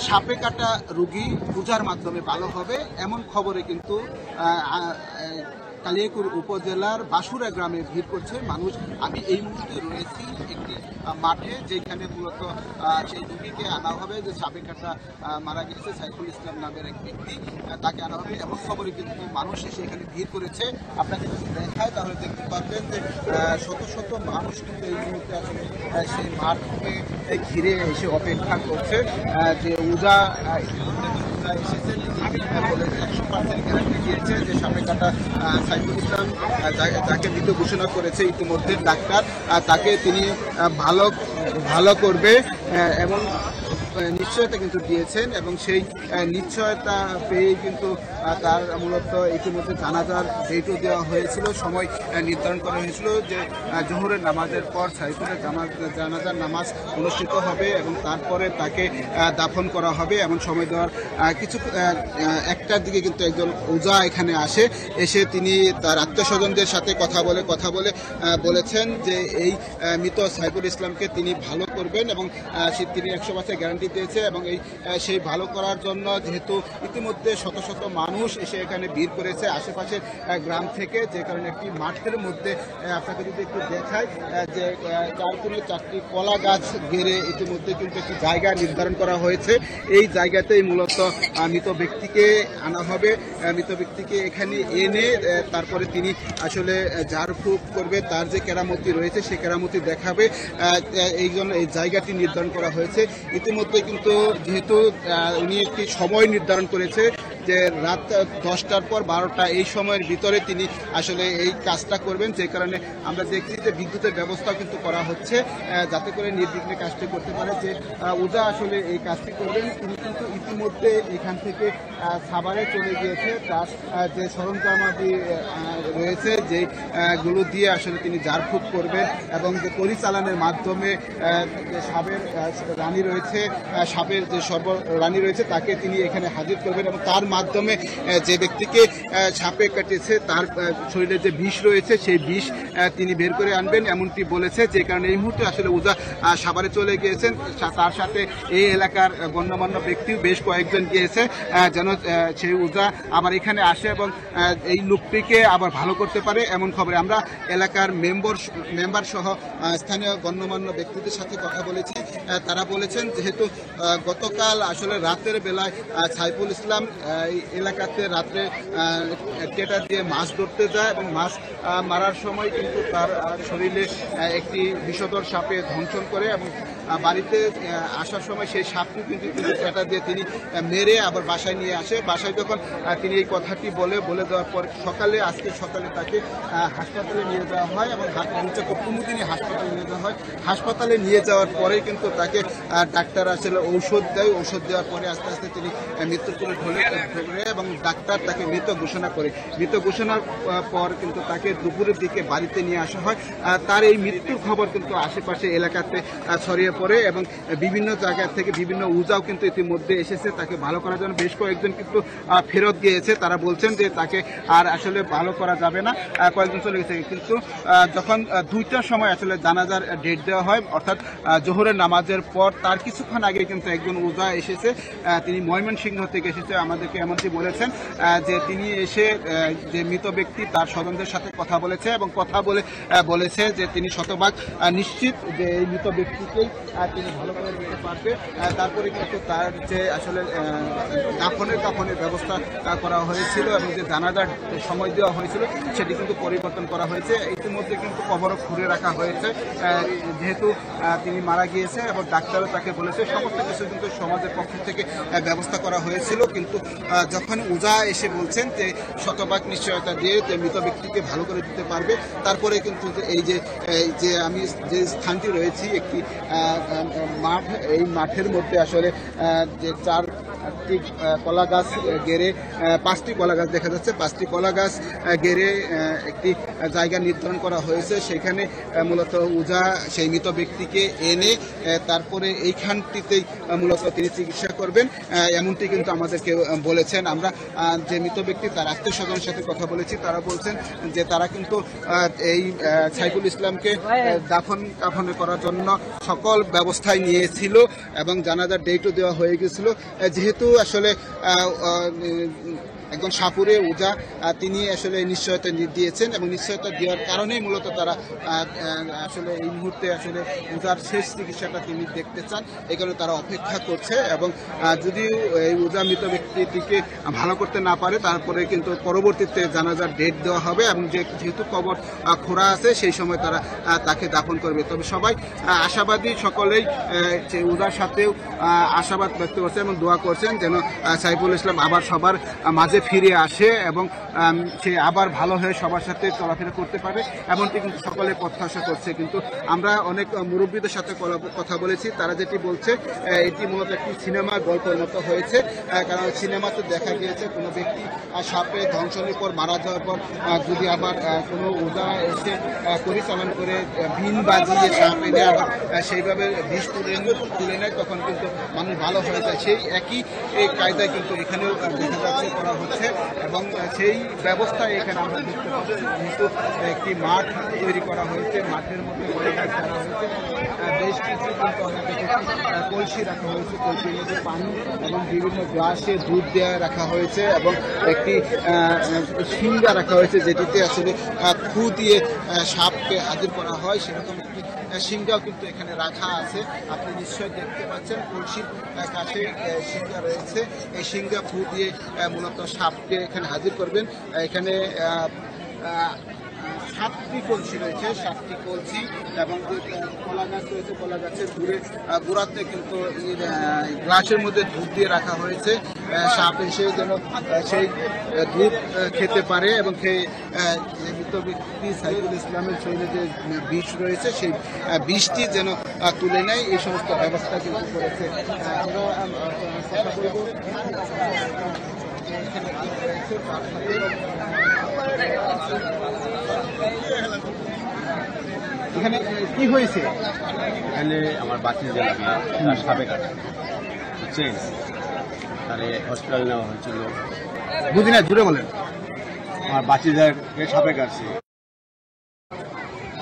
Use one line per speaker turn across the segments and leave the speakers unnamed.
সাপে কাটা রোগী পূজার মাধ্যমে ভালো হবে এমন খবরে কিন্তু কালিয়াকৈর উপজেলার বাসুরা গ্রামে ভিড় করছে মানুষ। আমি এই মুহূর্তে রয়েছি একটি মাঠে, যেখানে মূলত সেই রোগীকে আনা হবে, যে সাপে কাটা মারা গেছে সাইফুল ইসলাম নামের এক ব্যক্তি, তাকে আনা হবে এমন খবরে কিন্তু মানুষ এসে এখানে ভিড় করেছে। আপনাকে যদি দেখায় তাহলে দেখতে পারবেন যে শত শত মানুষ কিন্তু এই মুহূর্তে আসলে সেই মাঠকে ঘিরে এসে অপেক্ষা করছে যে উজা এসেছে। বলে 100% গ্যারান্টি দিয়েছে যে সাপে কাটা সাইফুল ইসলাম যাকে মৃত ঘোষণা করেছে ইতিমধ্যে ডাক্তার, তাকে তিনি ভালো করবে এবং নিশ্চয়তা কিন্তু দিয়েছেন, এবং সেই নিশ্চয়তা পেয়ে কিন্তু তার মূলত ইতিমধ্যে জানাজার ডেটও দেওয়া হয়েছিল, সময় নির্ধারণ করা হয়েছিল যে জোহরের নামাজের পর সাইফুলের জানাজার নামাজ অনুষ্ঠিত হবে এবং তারপরে তাকে দাফন করা হবে এমন সময় দেওয়ার কিছু একটার দিকে কিন্তু একজন ওজা এখানে এসে তিনি তার আত্মীয়স্বজনদের সাথে কথা বলে বলেছেন যে এই মৃত সাইফুল ইসলামকে তিনি ভালো করবেন এবং তিনি 100% গ্যারান্টি দিয়েছে। এবং সেই ভালো করার জন্য যেহেতু ইতিমধ্যে শত শত মানুষ এসে এখানে ভিড় করেছে আশেপাশের গ্রাম থেকে, যে কারণে একটি মাঠের মধ্যে আপনাকে যদি একটু দেখায় যে 4 কলা গাছ গেড়ে ইতিমধ্যে কিন্তু একটি জায়গা নির্ধারণ করা হয়েছে। এই জায়গাতেই মূলত মৃত ব্যক্তিকে আনা হবে, মৃত ব্যক্তিকে এখানে এনে তারপরে তিনি আসলে ঝাড়ফুঁক করবে, তার যে কেরামতি রয়েছে সেই কেরামতি দেখাবে, এই জন্য এই জায়গাটি নির্ধারণ করা হয়েছে। ইতিমধ্যে কিন্তু যেহেতু উনি একটি সময় নির্ধারণ করেছে যে রাত 10টার পর 12টা এই সময়ের ভিতরে তিনি আসলে এই কাজটা করবেন, যে কারণে আমরা দেখছি যে বিদ্যুতের ব্যবস্থা কিন্তু করা হচ্ছে যাতে করে নির্বিঘ্নে কাজটি করতে পারে। যে ওজা আসলে এই কাজটি করবেন, তিনি কিন্তু ইতিমধ্যে এখান থেকে সাভারে চলে গিয়েছে, তার যে সরঞ্জামাদি রয়েছে যেগুলো দিয়ে আসলে তিনি ঝাড়ফুঁক করবেন এবং যে পরিচালনের মাধ্যমে সাপের রানী রয়েছে, সাপের যে রানী রয়েছে তাকে তিনি এখানে হাজির করবেন এবং তার মাধ্যমে যে ব্যক্তিকে সাপে কাটিয়েছে তার শরীরে যে বিষ রয়েছে সেই বিষ তিনি বের করে আনবেন এমনটি বলেছে। যে কারণে এই মুহূর্তে আসলে ওজা সাভারে চলে গিয়েছেন, তার সাথে এই এলাকার গণ্যমান্য ব্যক্তি বেশ কয়েকজন গিয়েছে যেন সেই ওজা আবার এখানে আসে এবং এই লোকটিকে আবার ভালো করতে পারে এমন খবরে আমরা এলাকার মেম্বার সহ স্থানীয় গণ্যমান্য ব্যক্তিদের সাথে কথা বলেছি। তারা বলেছেন যেহেতু গতকাল আসলে রাতের বেলায় সাইফুল ইসলাম এলাকাতে রাত্রে টেটা দিয়ে মাছ ধরতে যায় এবং মাছ মারার সময় কিন্তু তার শরীরে একটি বিষধর সাপে দংশন করে এবং বাড়িতে আসার সময় সেই সাপটি কিন্তু টেটা দিয়ে তিনি মেরে আবার বাসায় নিয়ে আসে। বাসায় যখন তিনি এই কথাটি বলে দেওয়ার পর আজকে সকালে তাকে হাসপাতালে নিয়ে যাওয়া হয় এবং কুমুদিনী হাসপাতালে নিয়ে যাওয়া হয়। হাসপাতালে নিয়ে যাওয়ার পরে কিন্তু তাকে ডাক্তার আসলে ঔষধ দেওয়ার পরে আস্তে আস্তে তিনি মৃত্যুর কোলে ঢলে এবং ডাক্তার তাকে মৃত ঘোষণা করে। মৃত ঘোষণার পর কিন্তু তাকে দুপুরের দিকে বাড়িতে নিয়ে আসা হয়। তার এই মৃত্যুর খবর কিন্তু আশেপাশে এলাকাতে ছড়িয়ে পড়ে এবং বিভিন্ন জায়গা থেকে বিভিন্ন উজাও কিন্তু ইতিমধ্যে এসেছে তাকে ভালো করার জন্য। বেশ কয়েকজন কিন্তু ফেরত গিয়েছে, তারা বলছেন যে তাকে আর আসলে ভালো করা যাবে না, কয়েকজন চলে গেছে। কিন্তু যখন 2টার সময় আসলে জানাজার ডেট দেওয়া হয় অর্থাৎ জোহরের নামাজের পর তার কিছুক্ষণ আগে কিন্তু একজন উজা এসেছে, তিনি ময়মনসিংহ থেকে এসেছে, আমাদেরকে এমনটি বলেছেন যে তিনি এসে যে মৃত ব্যক্তি তার স্বজনদের সাথে কথা বলেছে এবং কথা বলেছে যে তিনি শতভাগ নিশ্চিত যে এই মৃত ব্যক্তিকেই তিনি ভালো করে দিতে পারবে। তারপরে কিন্তু তার যে আসলে কাফনের ব্যবস্থা করা হয়েছিল এবং যে জানাজার সময় দেওয়া হয়েছিল সেটি কিন্তু পরিবর্তন করা হয়েছে। ইতিমধ্যে কিন্তু কবরও খুঁড়ে রাখা হয়েছে যেহেতু তিনি মারা গিয়েছে এবং ডাক্তারও তাকে বলেছে সমস্ত কিছু কিন্তু সমাজের পক্ষ থেকে ব্যবস্থা করা হয়েছিল। কিন্তু যখন উজা এসে বলছেন যে শতভাগ নিশ্চয়তা দিয়ে যে মৃত ব্যক্তিকে ভালো করে দিতে পারবে, তারপরে কিন্তু এই যে আমি যে স্থানটি রয়েছি একটি মাঠ, এই মাঠের মধ্যে আসলে যে একটি কলা গাছ গেড়ে 5টি কলা গাছ দেখা যাচ্ছে, 5টি কলা গাছ গেড়ে একটি জায়গা নির্ধারণ করা হয়েছে। সেখানে মূলত উজা সেই মৃত ব্যক্তিকে এনে তারপরে এইখানটিতেই মূলত তিনি চিকিৎসা করবেন, এমনটি কিন্তু আমাদেরকে বলেছেন। আমরা যে মৃত ব্যক্তি তার আত্মীয় স্বজনের সাথে কথা বলেছি, তারা বলছেন যে তারা কিন্তু এই সাইফুল ইসলামকে দাফন কাফন করার জন্য সকল ব্যবস্থায় নিয়েছিল এবং জানাজার ডেটও দেওয়া হয়ে গেছিল। যেহেতু আসলে একজন সাপুরে উজা তিনি আসলে নিশ্চয়তা দিয়েছেন এবং নিশ্চয়তা দেওয়ার কারণেই মূলত তারা আসলে এই মুহূর্তে আসলে উজার শেষ চিকিৎসাটা তিনি দেখতে চান, এই কারণে তারা অপেক্ষা করছে। এবং যদি এই উজা মৃত ব্যক্তিটিকে ভালো করতে না পারে তারপরে কিন্তু পরবর্তীতে জানাজার ডেট দেওয়া হবে এবং যেহেতু কবর খোঁড়া আছে সেই সময় তারা তাকে দাফন করবে। তবে সবাই আশাবাদী, সকলেই উজার সাথেও আশাবাদ ব্যক্ত করছেন এবং দোয়া করছেন যেন সাইফুল ইসলাম আবার সবার মাঝে ফিরে আসে এবং সে আবার ভালো হয়ে সবার সাথে চলাফেরা করতে পারে, এমনটি কিন্তু সকলে প্রত্যাশা করছে। কিন্তু আমরা অনেক মুরব্বীদের সাথে কথা বলেছি, তারা যেটি বলছে এটি মূলত একটি সিনেমার গল্পের মতো হয়েছে। কারণ সিনেমাতে দেখা গিয়েছে কোনো ব্যক্তি সাপে দংশনের পর মারা যাওয়ার পর যদি আবার কোনো উজা এসে পরিচালন করে ভিন বাজিয়ে সাপ এনে আবার সেইভাবে বিষ তুলে নেয়, তখন কিন্তু মানুষ ভালো হয়ে যায়। সেই একই কায়দায় কিন্তু এখানেও দেখা যাচ্ছে করা হচ্ছে এবং সেই ব্যবস্থায় এখানে আমরা দেখতে পাচ্ছি। যেহেতু একটি মাঠ তৈরি করা হয়েছে, মাঠের মধ্যে বড় গাছ করা হয়েছে, বেশ কিছু কিন্তু আমরা দেখেছি কলসি রাখা হয়েছে, কলসির মধ্যে পানি এবং বিভিন্ন গ্লাসে দুধ দেওয়া রাখা হয়েছে এবং একটি শিঙ্গা রাখা হয়েছে যেটিতে আসলে ফু দিয়ে সাপকে হাজির করা হয়, সেরকম একটি শিঙ্গাও কিন্তু এখানে রাখা আছে। আপনি নিশ্চয়ই দেখতে পাচ্ছেন কলসির কাছে শিঙ্গা রয়েছে, এই শিঙ্গা ফু দিয়ে মূলত সাপকে এখানে হাজির করবেন। এখানে 7টি কলসি রয়েছে, 7টি কলসি এবং কলা গাছ রয়েছে, কলা গাছের গোড়াতে কিন্তু গ্লাসের মধ্যে দুধ দিয়ে রাখা হয়েছে, সাপ এসে যেন সেই দুধ খেতে পারে এবং খেয়ে মৃত ব্যক্তি সাইফুল ইসলামের শরীরে যে বিষ রয়েছে সেই বিষটি যেন তুলে নেয়, এই সমস্ত ব্যবস্থা কিন্তু করেছে। আমরা কথা বলবো এখানে কি হয়েছে।
এখানে আমার বাচ্চা যে তার সাপে কাটে বুঝছেন, তারে হসপিটালে নেওয়া হয়েছিল।
বুঝি না, জুড়ে বলেন।
আমার বাচ্চাদেরকে সাপে কাটছে,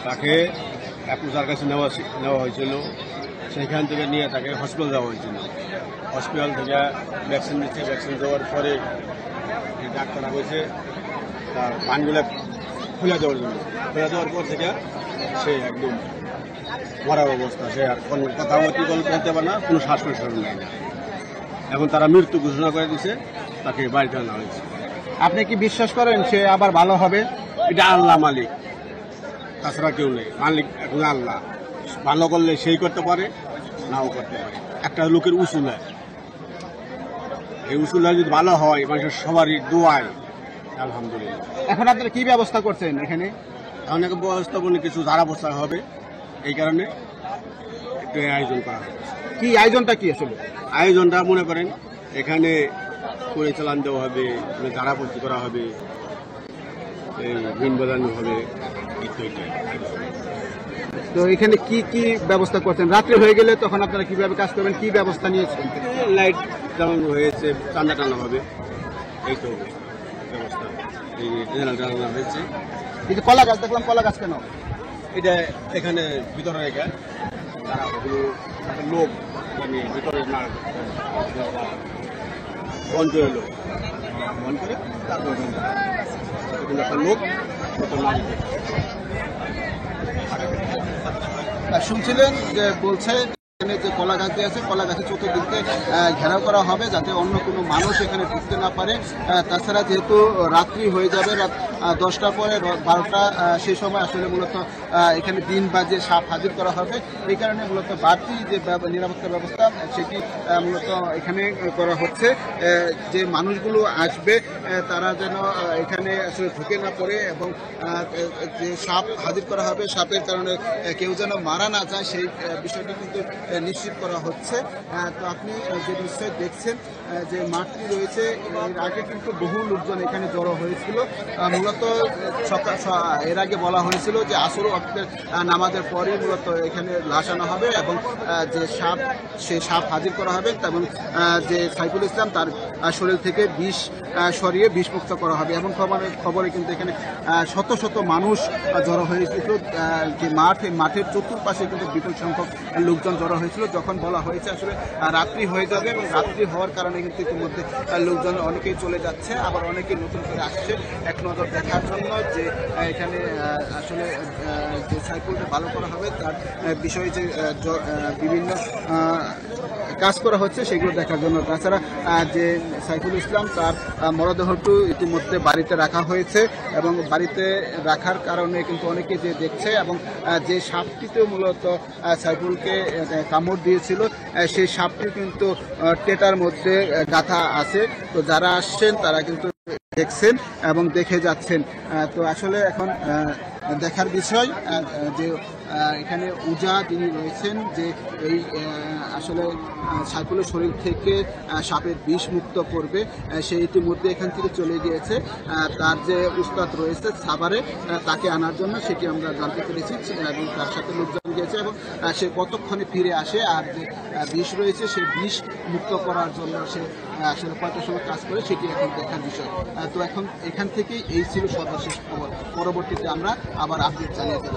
তাকে এক ওজার কাছে নেওয়া হয়েছিল, সেইখান থেকে নিয়ে তাকে হসপিটাল যাওয়া হয়েছিল। হসপিটাল থেকে ভ্যাকসিন দিচ্ছে, ভ্যাকসিন দেওয়ার পরে ডাক্তাররা বলছে তার পানগুলো খুলে দেওয়ার জন্য, খুলে দেওয়ার পর থেকে সে একদম মরার অবস্থা, সে আর কোনো কথা বলতে পারে না, কোনো শ্বাস প্রশ্বাস নেয় না। এখন তারা মৃত্যু ঘোষণা করে দিয়েছে, তাকে বাড়িতে আনা হয়েছে।
আপনি কি বিশ্বাস করেন সে আবার ভালো হবে?
এটা আল্লাহ মালিক, তাছাড়া কেউ নেই। মালিক এখন আল্লাহ, ভালো করলে সেই করতে পারে, নাও করতে পারে। একটা লোকের উসুল হয়, এই উসুল যদি ভালো হয় মানুষের সবারই দোয়ায় আলহামদুলিল্লাহ।
এখন আপনারা কি ব্যবস্থা করছেন এখানে?
অনেক ব্যবস্থাপনা কিছু ধারা বসা হবে, এই কারণে একটু আয়োজন করা হবে।
কি আয়োজনটা কি আসলে?
আয়োজনটা মনে করেন এখানে পরিচালন দেওয়া হবে, ধারা ভর্তি করা হবে, এই বিন বাজানো হবে ইত্যাদি।
তো এখানে কি কি ব্যবস্থা করছেন? রাত্রে হয়ে গেলে তখন আপনারা কিভাবে কাজ করবেন, কি ব্যবস্থা নিয়েছেন?
লাইট যেমন হয়েছে, চান্দা টানা হবে, এই তো ব্যবস্থা। এই জেনারেল টানা হয়েছে।
এই যে কলা গাছ দেখলাম, কলা গাছ কেন?
এটা এখানে ভিতরে রেখে তারা ওগুলো একটা লোক মানে ভিতরে না বন্ধ করে লোক বন্ধ করে তারপর একটা লোক
শুনছিলেন যে বলছে যে কলা গাছ দিয়ে আছে, কলা গাছের চতুর্দিকে ঘেরাও করা হবে যাতে অন্য কোনো মানুষ এখানে ঢুকতে না পারে। তাছাড়া যেহেতু রাত্রি হয়ে যাবে, রাত 10টার পরে 12টা, সেই সময় আসলে মূলত এখানে দিন বাজে সাপ হাজির করা হবে। এই কারণে মূলত বাড়তি যে নিরাপত্তা ব্যবস্থা সেটি মূলত এখানে করা হচ্ছে, যে মানুষগুলো আসবে তারা যেন এখানে আসলে ঢুকে না পড়ে এবং যে সাপ হাজির করা হবে সাপের কারণে কেউ যেন মারা না যায় সেই বিষয়টি কিন্তু নিশ্চিত করা হচ্ছে। তো আপনি যে নিশ্চয় দেখছেন যে মাঠটি রয়েছে, এর আগে কিন্তু বহু লোকজন এখানে জড়ো হয়েছিল। মূলত এর আগে বলা হয়েছিল যে আসর ওয়াক্তের নামাজের পরে মূলত এখানে লাশ আনা হবে এবং যে সাপ, সে সাপ হাজির করা হবে এবং যে সাইফুল ইসলাম তার শরীর থেকে বিষ সরিয়ে বিষমুক্ত করা হবে। এমন খবরে কিন্তু এখানে শত শত মানুষ জড়ো হয়েছিল। যে মাঠের চতুর্পাশে কিন্তু বিপুল সংখ্যক লোকজন জড়ো হয়েছিল। যখন বলা হয়েছে আসলে রাত্রি হয়ে যাবে এবং রাত্রি হওয়ার কারণে কিন্তু ইতিমধ্যে লোকজন অনেকেই চলে যাচ্ছে, আবার অনেকেই নতুন করে আসছে এক নজর দেখার জন্য যে এখানে আসলে যে সাইফুলটা ভালো করা হবে তার বিষয়ে যে বিভিন্ন কাজ করা হচ্ছে সেগুলো দেখার জন্য। তাছাড়া যে সাইফুল ইসলাম তার মরদেহটি ইতিমধ্যে বাড়িতে রাখা হয়েছে এবং বাড়িতে রাখার কারণে কিন্তু অনেকে যে দেখছে এবং যে সাপটিতেও মূলত সাইফুলকে কামড় দিয়েছিল সেই সাপটি কিন্তু টেটার মধ্যে গাঁথা আছে। তো যারা আসছেন তারা কিন্তু দেখছেন এবং দেখে যাচ্ছেন। তো আসলে এখন দেখার বিষয় যে এখানে উজা যিনি রয়েছেন যে এই আসলে সাইফুলের শরীর থেকে সাপের বিষ মুক্ত করবে, সে ইতিমধ্যে এখান থেকে চলে গিয়েছে। তার যে উস্তাদ রয়েছে সাভারে, তাকে আনার জন্য সেটি আমরা জানতে পেরেছি এবং তার সাথে লোকজন গিয়েছে এবং সে কতক্ষণে ফিরে আসে আর যে বিষ রয়েছে সেই বিষ মুক্ত করার জন্য সে আসলে কয়টার সময় কাজ করে সেটি এখন দেখার বিষয়। তো এখন এখান থেকেই এই ছিল সর্বশেষ খবর। পরবর্তীতে আমরা আবার আপডেট জানিয়ে দেব।